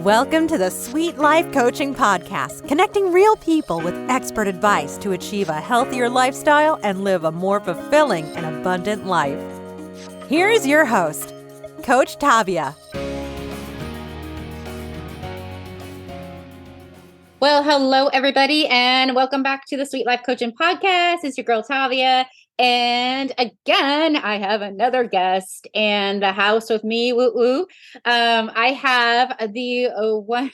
Welcome to the Sweet Life Coaching Podcast, connecting real people with expert advice to achieve a healthier lifestyle and live a more fulfilling and abundant life. Here is your host, Coach Tavia. Well, hello, everybody, and welcome back to the Sweet Life Coaching Podcast. It's your girl, Tavia. And again, I have another guest in the house with me. Woo woo. I have the one.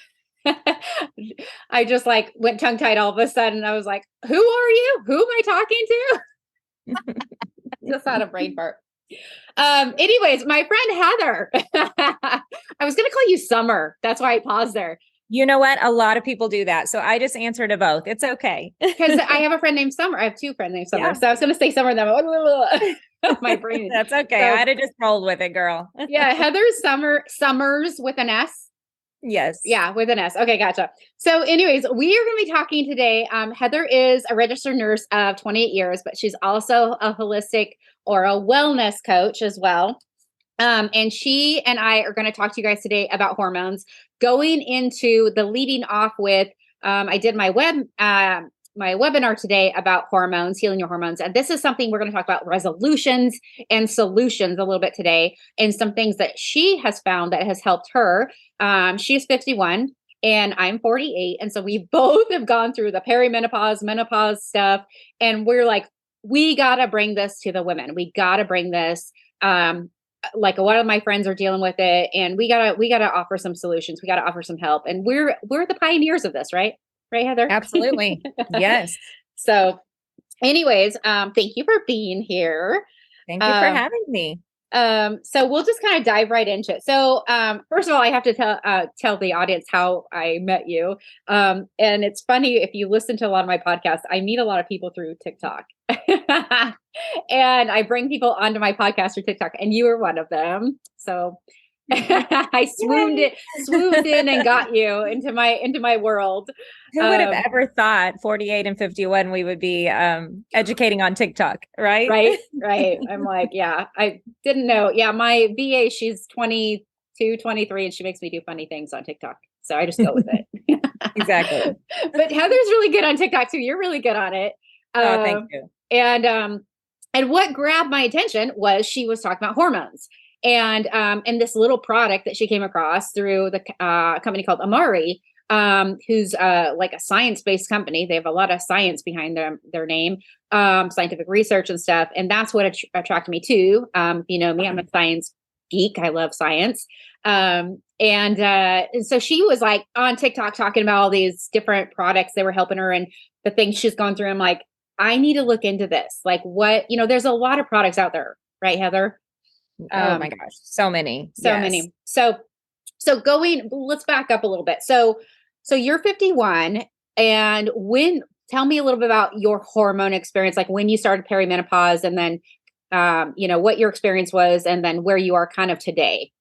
I just went tongue tied all of a sudden. I was like, "Who are you? Who am I talking to?" Just had a brain fart. Anyways, my friend Heather. I was going to call you Summer. That's why I paused there. You know what? A lot of people do that. So I just answer to both. It's okay. Because I have a friend named Summer. I have two friends named Summer. Yeah. So I was going to say Summer. Then my brain. That's okay. So, I'd have just rolled with it, girl. Yeah. Heather's Summers with an S. Yes. Yeah. With an S. Okay. Gotcha. So anyways, we are going to be talking today. Heather is a registered nurse of 28 years, but she's also a holistic or a wellness coach as well. And she and I are going to talk to you guys today about hormones, going into the leading off with, I did my webinar today about hormones, healing your hormones. And this is something we're going to talk about resolutions and solutions a little bit today, and some things that she has found that has helped her. She is 51 and I'm 48. And so we both have gone through the perimenopause, menopause stuff. And we're like, we got to bring this to the women. We got to bring this, like a lot of my friends are dealing with it, and we gotta offer some solutions. We gotta offer some help, and we're the pioneers of this, right? Right, Heather? Absolutely. Yes. So anyways, thank you for being here. Thank you for having me. So we'll just kind of dive right into it. So, first of all, I have to tell the audience how I met you. And it's funny, if you listen to a lot of my podcasts, I meet a lot of people through TikTok. And I bring people onto my podcast through TikTok, and you were one of them. So I swooned in and got you into my world. Who would have ever thought 48 and 51 we would be educating on TikTok, right? Right. I'm like, yeah, I didn't know. Yeah, my VA, she's 22, 23, and she makes me do funny things on TikTok. So I just go with it. Exactly. But Heather's really good on TikTok too. You're really good on it. Oh, thank you. And what grabbed my attention was she was talking about hormones. And this little product that she came across through the company called Amari, who's like a science-based company. They have a lot of science behind their name, scientific research and stuff. And that's what attracted me to. You know me, I'm a science geek. I love science. And so she was like on TikTok talking about all these different products that were helping her and the things she's gone through. I'm like, I need to look into this. Like what, there's a lot of products out there, right, Heather? Oh my gosh. So many. Many. So let's back up a little bit. So you're 51, and tell me a little bit about your hormone experience, like when you started perimenopause, and then, what your experience was, and then where you are kind of today.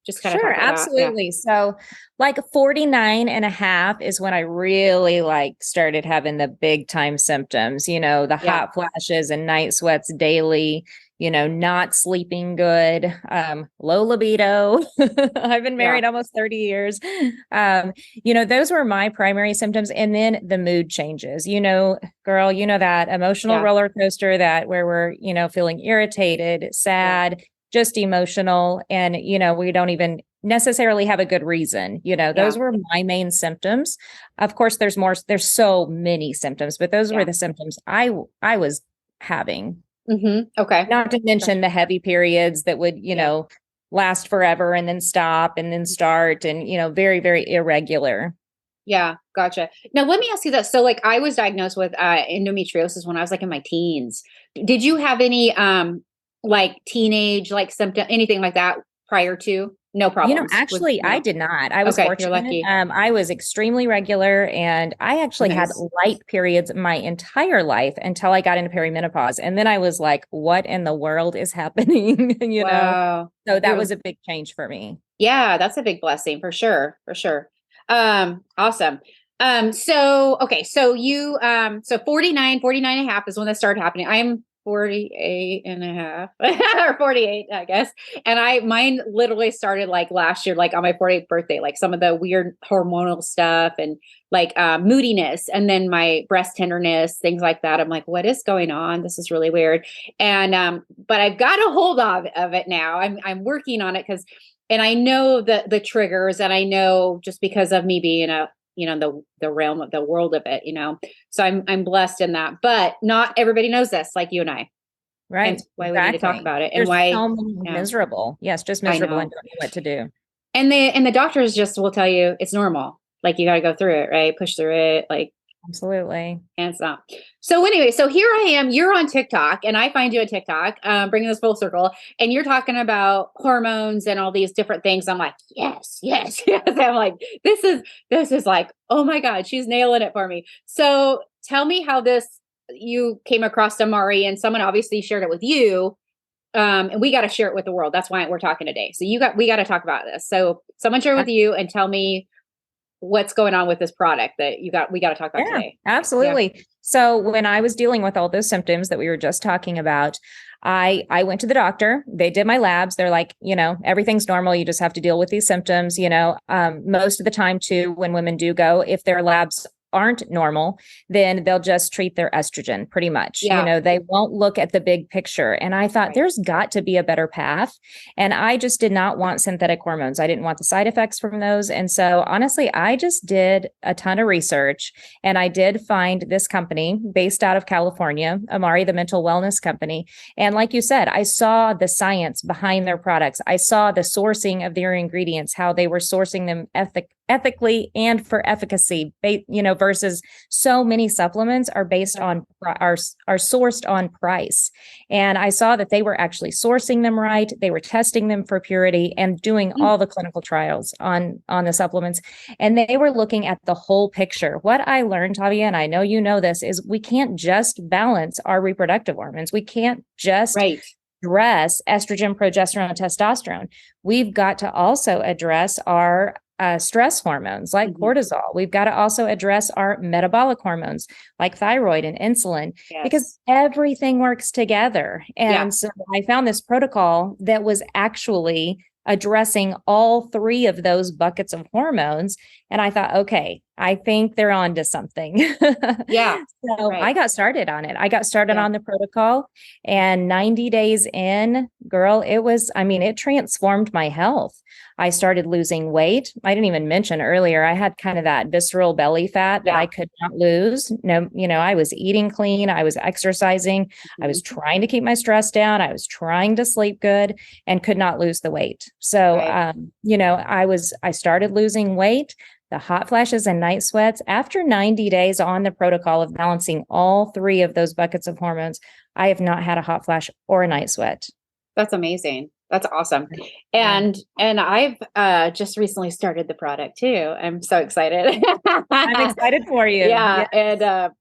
Just kind of Sure, absolutely. Yeah. So 49 and a half is when I really started having the big time symptoms, the hot flashes and night sweats daily, not sleeping good, low libido. I've been married almost 30 years. Those were my primary symptoms. And then the mood changes, girl, that emotional roller coaster where we're, feeling irritated, sad, just emotional. And, we don't even necessarily have a good reason. Those were my main symptoms. Of course, there's so many symptoms, but those were the symptoms I was having. Mm-hmm. Okay. Not to mention the heavy periods that would, last forever and then stop and then start and, very, very irregular. Yeah. Gotcha. Now, let me ask you this. So I was diagnosed with endometriosis when I was in my teens. Did you have any teenage symptom, anything like that prior to? No problem. Actually, I did not. I was fortunate. You're lucky. I was extremely regular, and I actually had light periods my entire life until I got into perimenopause. And then I was like, what in the world is happening? Wow. So that was a big change for me. Yeah, that's a big blessing for sure. For sure. Awesome. So you, 49 and a half is when that started happening. I'm 48 and a half or 48, I guess. And mine literally started like last year, like on my 48th birthday, like some of the weird hormonal stuff and like moodiness, and then my breast tenderness, things like that. I'm like, what is going on? This is really weird. And but I've got a hold of it now. I'm working on it and I know the triggers, and I know just because of me being the realm of the world of it, so I'm blessed in that, but not everybody knows this, like you and I, Right. and why we need to talk about it. And There's why so miserable. Yes. Just miserable and don't know what to do. And the doctors just will tell you it's normal. Like you got to go through it, right? Push through it. Like, absolutely. And it's not. So anyway, so here I am, you're on TikTok, and I find you on TikTok, bringing this full circle, and you're talking about hormones and all these different things. I'm like, yes, yes, yes. I'm like, this is like, oh my God, she's nailing it for me. So tell me how you came across Amari, and someone obviously shared it with you. And we got to share it with the world. That's why we're talking today. So we got to talk about this. So someone share with you and tell me what's going on with this product that we got to talk about today. Absolutely. Yeah. So when I was dealing with all those symptoms that we were just talking about, I went to the doctor. They did my labs. They're like, everything's normal. You just have to deal with these symptoms. Most of the time too, when women do go, if their labs aren't normal, then they'll just treat their estrogen pretty much. Yeah. They won't look at the big picture. And I thought there's got to be a better path. And I just did not want synthetic hormones. I didn't want the side effects from those. And so honestly, I just did a ton of research, and I did find this company based out of California, Amari, the mental wellness company. And like you said, I saw the science behind their products. I saw the sourcing of their ingredients, how they were sourcing them ethically and for efficacy, versus so many supplements are based on are sourced on price. And I saw that they were actually sourcing them right. They were testing them for purity and doing all the clinical trials on the supplements. And they were looking at the whole picture. What I learned, Tavia, and I know you know this, is we can't just balance our reproductive hormones. We can't just address estrogen, progesterone, testosterone. We've got to also address our stress hormones like cortisol. We've got to also address our metabolic hormones like thyroid and insulin, because everything works together. And so I found this protocol that was actually addressing all three of those buckets of hormones. And I thought, okay, I think they're on to something. So I got started on it. I got started on the protocol, and 90 days in, girl, it transformed my health. I started losing weight. I didn't even mention earlier, I had kind of that visceral belly fat that I could not lose. I was eating clean. I was exercising. I was trying to keep my stress down. I was trying to sleep good and could not lose the weight. So, I started losing weight, the hot flashes and night sweats. After 90 days on the protocol of balancing all three of those buckets of hormones, I have not had a hot flash or a night sweat. That's amazing. That's awesome. And I've just recently started the product too. I'm so excited. I'm excited for you. Yeah.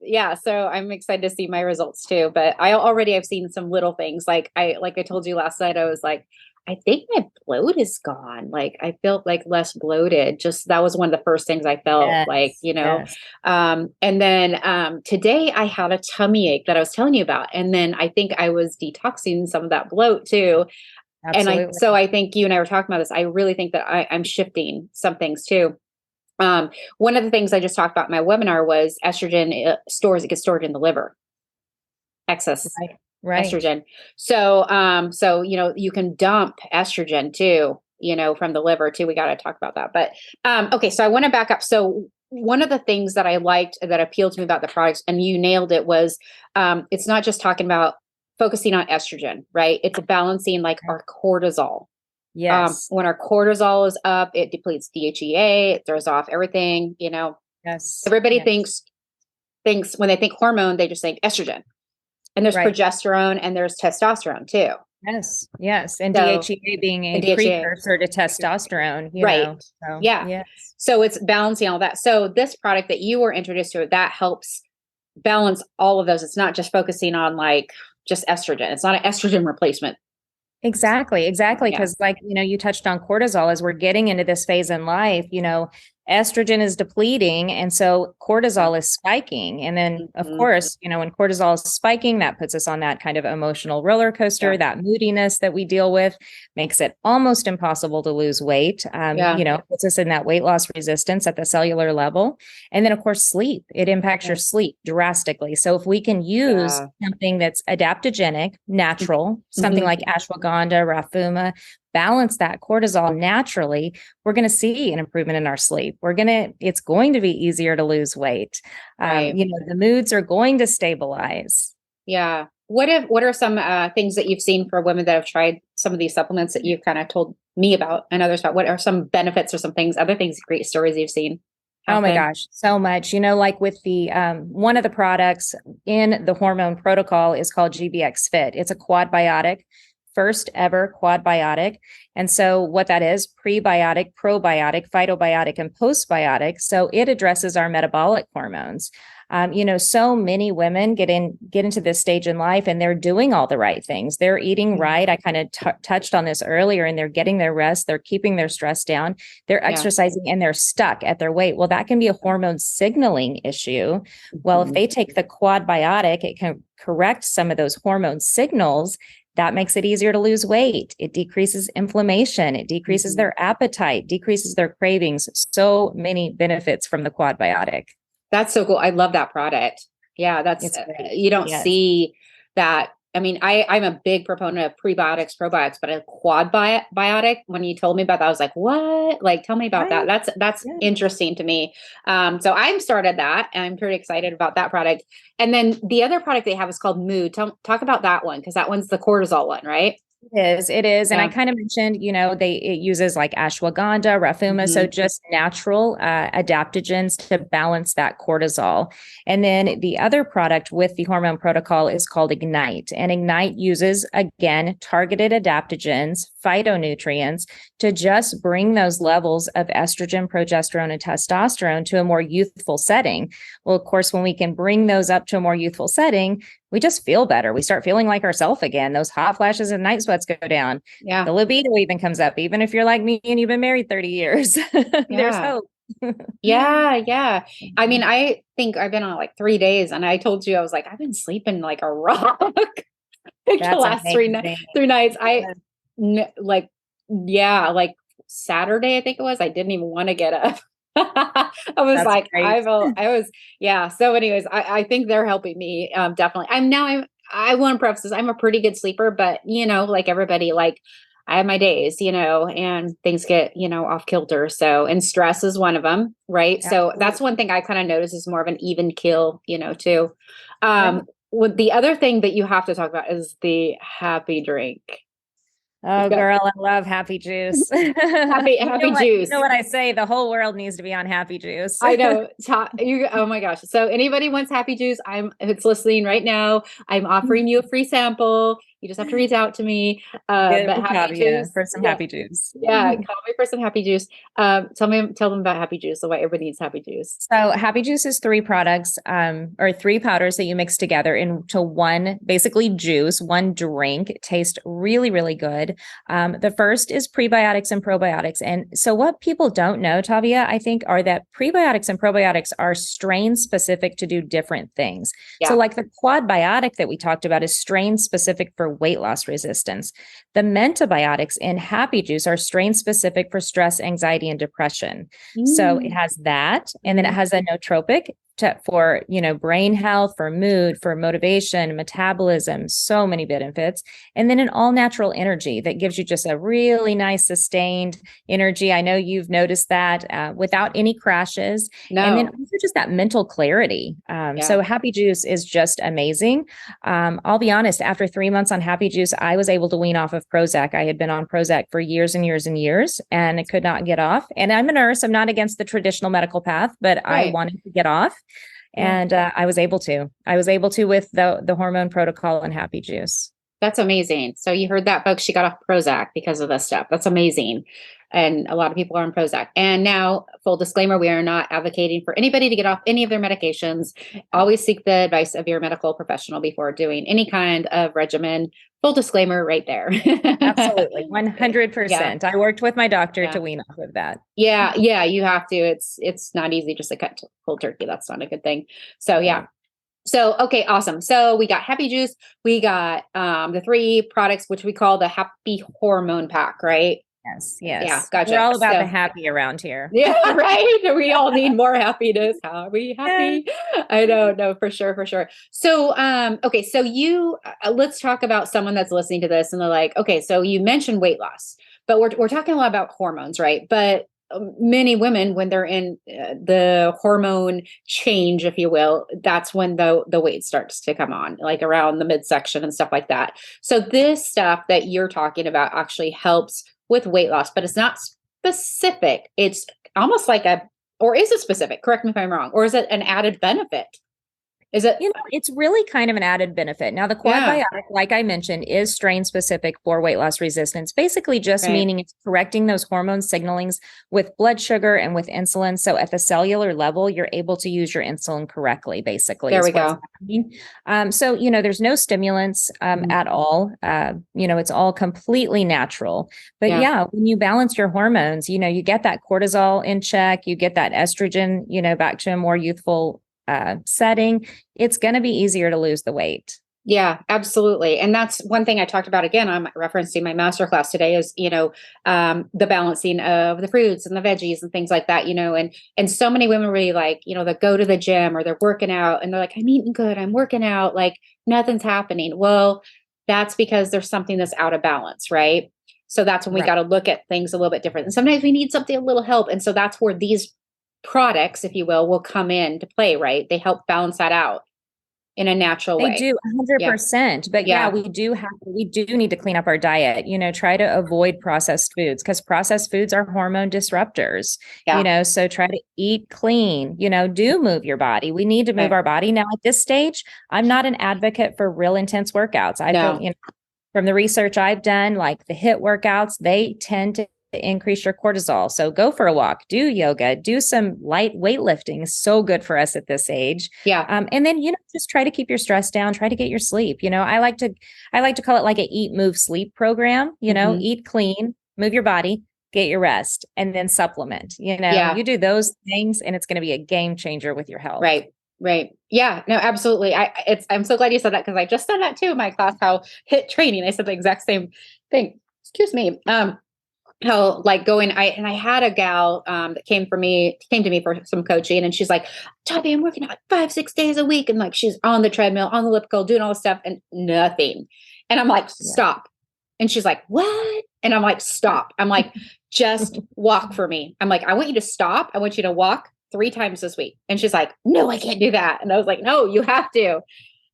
Yes. And so I'm excited to see my results too. But I've seen some little things. Like I told you last night, I was like, I think my bloat is gone. Like I felt like less bloated. Just that was one of the first things I felt and then today I had a tummy ache that I was telling you about. And then I think I was detoxing some of that bloat too. Absolutely. And I think you and I were talking about this. I really think that I'm shifting some things too. One of the things I just talked about in my webinar was estrogen gets stored in the liver. Excess estrogen. So, you can dump estrogen too, from the liver too. We got to talk about that. But, okay. So I want to back up. So one of the things that I liked that appealed to me about the products, and you nailed it, was, it's not just talking about focusing on estrogen, right? It's balancing like our cortisol. Yes. When our cortisol is up, it depletes DHEA, it throws off everything, Yes. Everybody thinks when they think hormone, they just think estrogen. And there's progesterone and there's testosterone too. Yes. Yes. And DHEA being a precursor to testosterone. Yes. So it's balancing all that. So this product that you were introduced to, that helps balance all of those. It's not just focusing on like just estrogen. It's not an estrogen replacement. Exactly. Because you touched on cortisol as we're getting into this phase in life, estrogen is depleting. And so cortisol is spiking. And then, of course, when cortisol is spiking, that puts us on that kind of emotional roller coaster, that moodiness that we deal with, makes it almost impossible to lose weight. Puts us in that weight loss resistance at the cellular level. And then, of course, sleep. It impacts your sleep drastically. So if we can use something that's adaptogenic, natural, something like ashwagandha, rafuma, balance that cortisol naturally, we're going to see an improvement in our sleep. It's going to be easier to lose weight. The moods are going to stabilize. Yeah. What are some things that you've seen for women that have tried some of these supplements that you've kind of told me about and others about? What are some benefits or some things, other things, great stories you've seen? Oh my gosh, so much. Like with the one of the products in the hormone protocol is called GBX Fit. It's a quad biotic, first ever quad biotic. And so what that is, prebiotic, probiotic, phytobiotic, and postbiotic. So it addresses our metabolic hormones. So many women get into this stage in life and they're doing all the right things. They're eating right. I kind of touched on this earlier, and they're getting their rest. They're keeping their stress down. They're exercising and they're stuck at their weight. Well, that can be a hormone signaling issue. Well, if they take the quad biotic, it can correct some of those hormone signals. That makes it easier to lose weight. It decreases inflammation. It decreases their appetite, decreases their cravings. So many benefits from the quad biotic. That's so cool. I love that product. Yeah, you don't see that. I mean, I'm a big proponent of prebiotics, probiotics, but a quad biotic, when you told me about that, I was like, what? Like, tell me about that. That's interesting to me. So I've started that and I'm pretty excited about that product. And then the other product they have is called Mood. Talk about that one, because that one's the cortisol one, right? It is. And I kind of mentioned, it uses like ashwagandha, rafuma. So just natural adaptogens to balance that cortisol. And then the other product with the hormone protocol is called Ignite. And Ignite uses, again, targeted adaptogens, phytonutrients to just bring those levels of estrogen, progesterone, and testosterone to a more youthful setting. Well, of course, when we can bring those up to a more youthful setting, we just feel better. We start feeling like ourselves again. Those hot flashes and night sweats go down. Yeah. The libido even comes up, even if you're like me and you've been married 30 years. There's hope. Yeah. I mean, I think I've been on like 3 days, and I told you, I was like, I've been sleeping like a rock. The last three nights. Like Saturday, I think it was, I didn't even want to get up. I was So anyways, I think they're helping me. Definitely. I want to preface this. I'm a pretty good sleeper, but like everybody, like I have my days, and things get, off kilter. So, and stress is one of them. Right. Absolutely. So that's one thing I kind of notice is more of an even keel, too. With the other thing that you have to talk about is the happy drink. Oh, girl, I love Happy Juice. happy Juice. You know what I say? The whole world needs to be on Happy Juice. I know. Oh my gosh. So anybody wants Happy Juice, it's listening right now. I'm offering you a free sample. You just have to reach out to me. But Happy Juice for some Happy Juice. Yeah, call me for some Happy Juice. Tell them about Happy Juice. So why everybody needs Happy Juice. So Happy Juice is 3 products, or 3 powders that you mix together into one, basically juice, one drink. It tastes really, really good. The first is prebiotics and probiotics. And so what people don't know, Tavia, I think, are that prebiotics and probiotics are strain specific to do different things. Yeah. So like the quad biotic that we talked about is strain specific for weight loss resistance. The mentabiotics in Happy Juice are strain specific for stress, anxiety, and depression. So it has that, and then it has a nootropic for, brain health, for mood, for motivation, metabolism, so many benefits. And then an all natural energy that gives you just a really nice sustained energy. I know you've noticed that without any crashes. No. And then also just that mental clarity. So Happy Juice is just amazing. I'll be honest, after 3 months on Happy Juice, I was able to wean off of Prozac. I had been on Prozac for years and years and years, and I could not get off. And I'm a nurse. I'm not against the traditional medical path, but I wanted to get off. And I was able to with the hormone protocol and Happy Juice. That's amazing. So you heard that, folks. She got off Prozac because of this stuff. That's amazing. and a lot of people are on Prozac. And now, full disclaimer, we are not advocating for anybody to get off any of their medications. Always seek the advice of your medical professional before doing any kind of regimen. Full disclaimer right there. Absolutely. 100%. I worked with my doctor Yeah. to wean off of that. Yeah, you have to. It's not easy just to cut cold turkey. That's not a good thing. So yeah. So okay, awesome. So we got Happy Juice, we got the 3 products which we call the Happy Hormone Pack, right? Yes. Yeah, gotcha. We're all about So- the happy around here. Yeah, right. We all need more happiness. How are we happy? I know, no, for sure, for sure. So, okay, so you let's talk about someone that's listening to this and they're like, okay, so you mentioned weight loss, but we're talking a lot about hormones, right? But many women, when they're in the hormone change, if you will, that's when the weight starts to come on, like around the midsection and stuff like that. So this stuff that you're talking about actually helps with weight loss, but it's not specific. It's almost like or is it specific? Correct me if I'm wrong. Or is it an added benefit? Is it? It's really kind of an added benefit. Now, the quad biotic, like I mentioned, is strain specific for weight loss resistance, basically just meaning it's correcting those hormone signalings with blood sugar and with insulin. So at the cellular level, you're able to use your insulin correctly, basically. There we go. So, there's no stimulants at all. It's all completely natural. But when you balance your hormones, you get that cortisol in check, you get that estrogen, back to a more youthful setting, it's going to be easier to lose the weight. Yeah, absolutely. And that's one thing I talked about. Again, I'm referencing my masterclass today is, the balancing of the fruits and the veggies and things like that, and so many women really like, they go to the gym or they're working out and they're like, I'm eating good, I'm working out, like nothing's happening. Well, that's because there's something that's out of balance, right? So that's when we got to look at things a little bit different. And sometimes we need something, a little help. And so that's where these products, if you will come into play, right? They help balance that out in a natural way. They do 100%. But we do need to clean up our diet, try to avoid processed foods because processed foods are hormone disruptors, so try to eat clean, do move your body. We need to move our body. Now at this stage, I'm not an advocate for real intense workouts. I feel, from the research I've done, like the HIIT workouts, they tend to increase your cortisol. So go for a walk, do yoga, do some light weightlifting. Is so good for us at this age. Yeah. And then, just try to keep your stress down, try to get your sleep. I like to call it like a eat, move, sleep program, eat clean, move your body, get your rest, and then supplement, you do those things and it's going to be a game changer with your health. Right. Yeah, no, absolutely. I'm so glad you said that because I just said that too in my class, how HIIT training, I said the exact same thing. Excuse me. How like I had a gal that came to me for some coaching and she's like, Tavia, I'm working out like 5-6 days a week. And like, she's on the treadmill, on the elliptical, doing all this stuff and nothing. And I'm like, stop. And she's like, what? And I'm like, stop. I'm like, just walk for me. I'm like, I want you to stop. I want you to walk 3 times this week. And she's like, no, I can't do that. And I was like, no, you have to.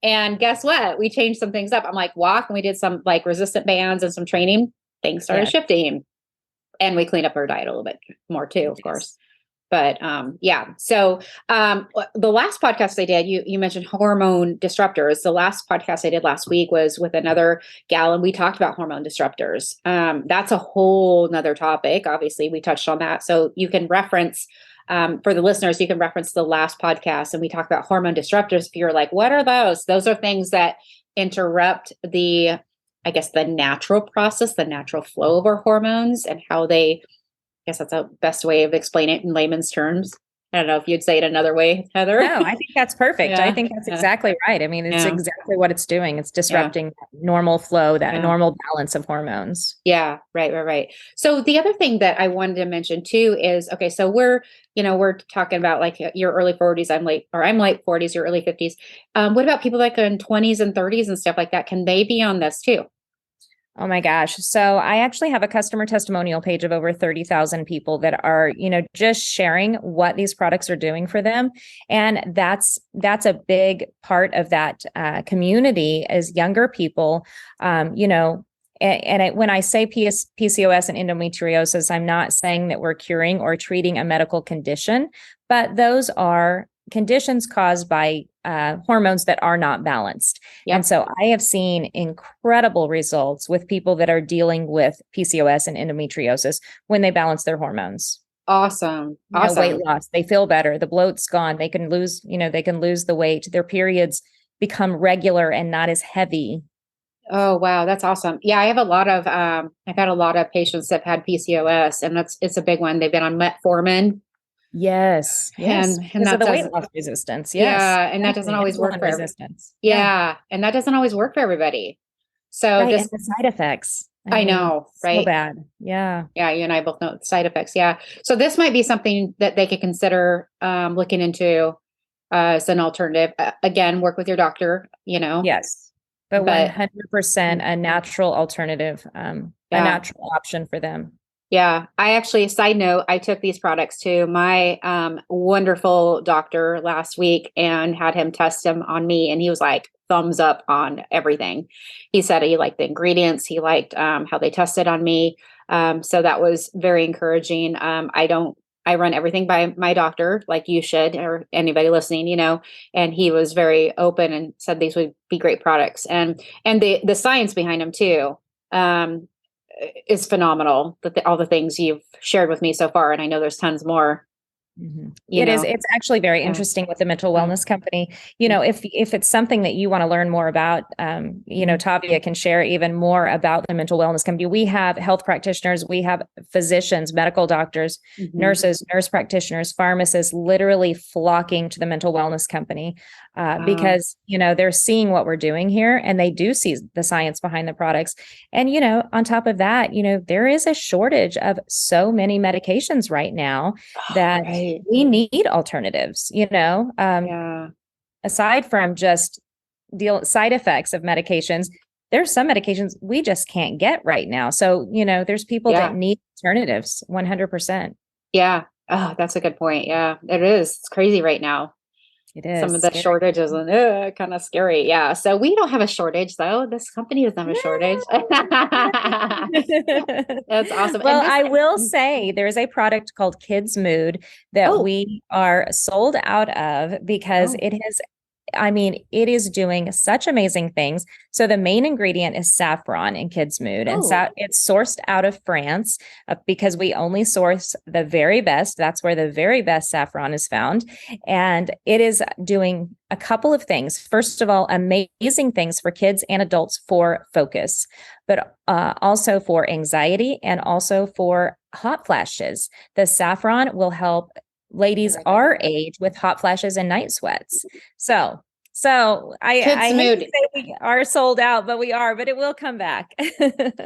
And guess what? We changed some things up. I'm like, walk. And we did some like resistant bands and some training. Things started shifting. And we cleaned up our diet a little bit more too, of course. But so the last podcast I did, you mentioned hormone disruptors. The last podcast I did last week was with another gal, and we talked about hormone disruptors. That's a whole nother topic. Obviously, we touched on that. So you can reference, for the listeners, you can reference the last podcast, and we talked about hormone disruptors. If you're like, what are those? Those are things that interrupt the natural process, the natural flow of our hormones and how I guess that's the best way of explaining it in layman's terms. I don't know if you'd say it another way, Heather. No, I think that's perfect. I think that's exactly right. I mean, it's exactly what it's doing. It's disrupting that normal flow, that normal balance of hormones. Yeah, right. So the other thing that I wanted to mention too is, okay, so we're talking about like your early 40s, I'm late 40s, your early 50s. What about people like in 20s and 30s and stuff like that? Can they be on this too? Oh my gosh. So I actually have a customer testimonial page of over 30,000 people that are, just sharing what these products are doing for them. And that's a big part of that community is younger people, when I say PCOS and endometriosis, I'm not saying that we're curing or treating a medical condition, but those are conditions caused by hormones that are not balanced. Yep. And so I have seen incredible results with people that are dealing with PCOS and endometriosis when they balance their hormones. Awesome. Weight loss, they feel better. The bloat's gone. They can lose, they can lose the weight. Their periods become regular and not as heavy. Oh, wow. That's awesome. Yeah. I've had a lot of patients that have had PCOS, and it's a big one. They've been on metformin. Yes. And because of the weight loss resistance. Yes. Yeah. And that doesn't always work for resistance. Yeah. And that doesn't always work for everybody. So and the side effects. I know, right? So bad. Yeah. Yeah. You and I both know the side effects. Yeah. So this might be something that they could consider looking into as an alternative. Again, work with your doctor, Yes. But 100% a natural alternative, a natural option for them. Yeah. I actually, side note, I took these products to my wonderful doctor last week and had him test them on me. And he was like, thumbs up on everything. He said he liked the ingredients. He liked how they tested on me. So that was very encouraging. I run everything by my doctor, like you should, or anybody listening, and he was very open and said these would be great products. And the science behind them too. Is phenomenal. All the things you've shared with me so far, and I know there's tons more. Mm-hmm. It's actually very interesting with the mental wellness company. If it's something that you want to learn more about, Tavia can share even more about the mental wellness company. We have health practitioners, we have physicians, medical doctors, nurses, nurse practitioners, pharmacists, literally flocking to the mental wellness company because, they're seeing what we're doing here, and they do see the science behind the products. And, on top of that, there is a shortage of so many medications right now that we need alternatives, aside from just side effects of medications. There's some medications we just can't get right now. So, there's people that need alternatives 100%. Yeah. Oh, that's a good point. Yeah, it is. It's crazy right now. It is. Some of the shortages and kind of scary. Yeah. So we don't have a shortage though. This company doesn't have a shortage. That's awesome. Well, I will say there's a product called Kids Mood that we are sold out of because it is doing such amazing things. So the main ingredient is saffron in Kids Mood, and it's sourced out of France because we only source the very best. That's where the very best saffron is found. And it is doing a couple of things. First of all, amazing things for kids and adults for focus, but also for anxiety and also for hot flashes. The saffron will help ladies our age with hot flashes and night sweats. So I hate to say we are sold out, but it will come back.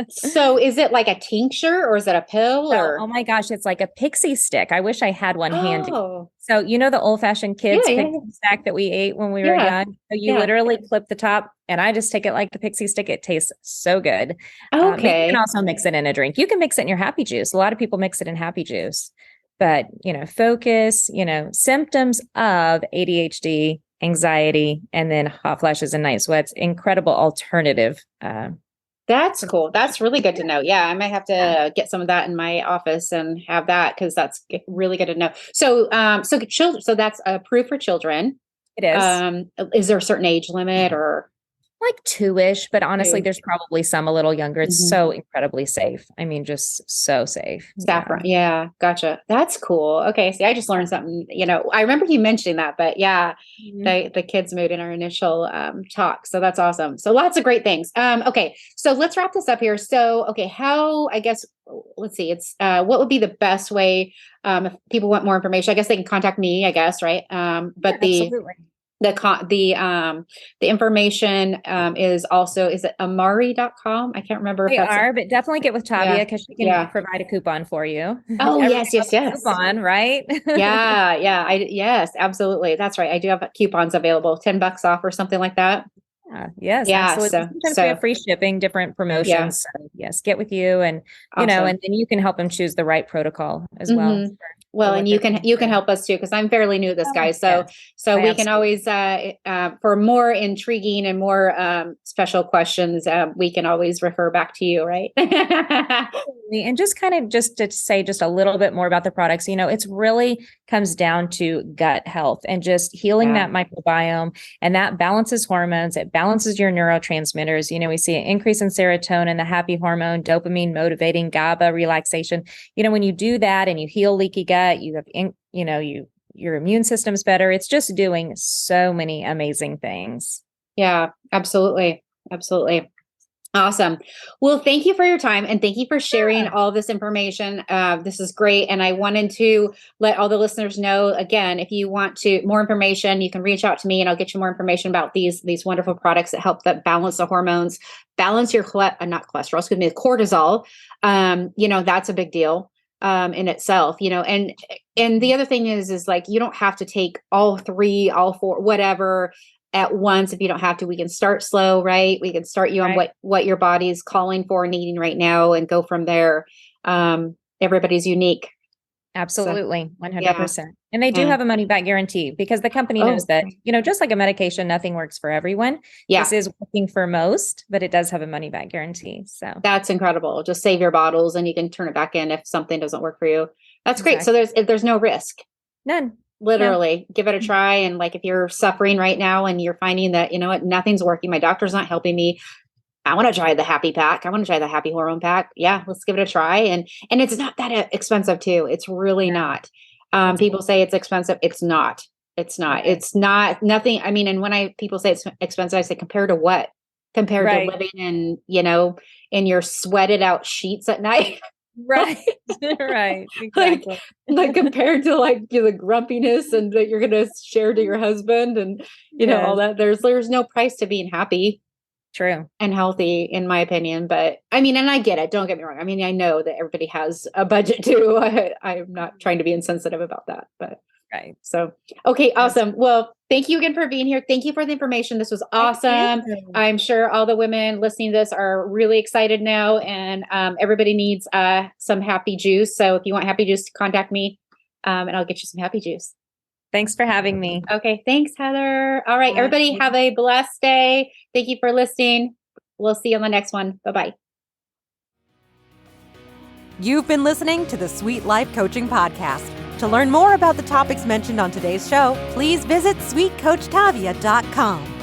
So is it like a tincture or is it a pill? Oh my gosh, it's like a pixie stick. I wish I had one handy. So the old fashioned kids pixie stack that we ate when we were young. So you literally clip the top, and I just take it like the pixie stick. It tastes so good. You can also mix it in a drink. You can mix it in your happy juice. A lot of people mix it in happy juice. But focus, symptoms of ADHD, anxiety, and then hot flashes and night sweats. Incredible alternative. That's cool. That's really good to know. Yeah, I might have to get some of that in my office and have that because that's really good to know. So, so that's approved for children. It is. Is there a certain age limit or? Like 2-ish, but honestly, there's probably some a little younger. It's so incredibly safe. I mean, just so safe. Saffron. Yeah. Gotcha. That's cool. Okay. See, I just learned something, I remember you mentioning that, but the Kids Mood in our initial talk. So that's awesome. So lots of great things. Okay. So let's wrap this up here. So, okay. Let's see, it's, what would be the best way, if people want more information, I guess they can contact me, I guess. Right. But absolutely. The information is it amari.com? I can't remember. But definitely get with Tavia because she can provide a coupon for you. Oh, yes. Coupon, right? Yeah. Yes, absolutely. That's right. I do have coupons available, $10 off or something like that. Yes. Absolutely. Sometimes we have free shipping, different promotions. So yes, get with you and, and then you can help them choose the right protocol as well. Well, and you can help us too, because I'm fairly new to this, guys. So we can always for more intriguing and more special questions, we can always refer back to you, right? And just to say just a little bit more about the products, it's really comes down to gut health and just healing that microbiome, and that balances hormones. It balances your neurotransmitters. We see an increase in serotonin, the happy hormone, dopamine, motivating, GABA, relaxation. When you do that and you heal leaky gut, you have, your immune system's better. It's just doing so many amazing things. Yeah, absolutely. Absolutely. Awesome. Well, thank you for your time, and thank you for sharing all this information. This is great. And I wanted to let all the listeners know, again, if you want more information, you can reach out to me and I'll get you more information about these wonderful products that help balance the hormones, balance your cortisol. That's a big deal in itself, and the other thing is like, you don't have to take all 3, all 4, whatever at once. If you don't have to, we can start slow, right? We can start you on what your body's calling for, needing right now, and go from there. Everybody's unique. Absolutely. 100%. And they do have a money back guarantee, because the company knows that, just like a medication, nothing works for everyone. Yeah. This is working for most, but it does have a money back guarantee. So that's incredible. Just save your bottles and you can turn it back in if something doesn't work for you. That's great. So there's no risk. None. Literally give it a try. And like, if you're suffering right now and you're finding that, nothing's working, my doctor's not helping me, I want to try the Happy Pack. I want to try the Happy Hormone Pack. Yeah, let's give it a try. And it's not that expensive too. It's really not. People say it's expensive. It's not. It's not. It's not nothing. I mean, and when people say it's expensive, I say, compared to what? Compared to living in your sweated out sheets at night. Right. Right. Exactly. like compared to the grumpiness and that you're going to share to your husband and, all that. There's no price to being happy. True. And healthy, in my opinion. But I mean, and I get it. Don't get me wrong. I mean, I know that everybody has a budget too. I'm not trying to be insensitive about that, but right. So, okay. Awesome. Well, thank you again for being here. Thank you for the information. This was awesome. I'm sure all the women listening to this are really excited now, and everybody needs some happy juice. So if you want happy juice, contact me and I'll get you some happy juice. Thanks for having me. Okay. Thanks, Heather. All right. Everybody have a blessed day. Thank you for listening. We'll see you on the next one. Bye-bye. You've been listening to the Sweet Life Coaching Podcast. To learn more about the topics mentioned on today's show, please visit sweetcoachtavia.com.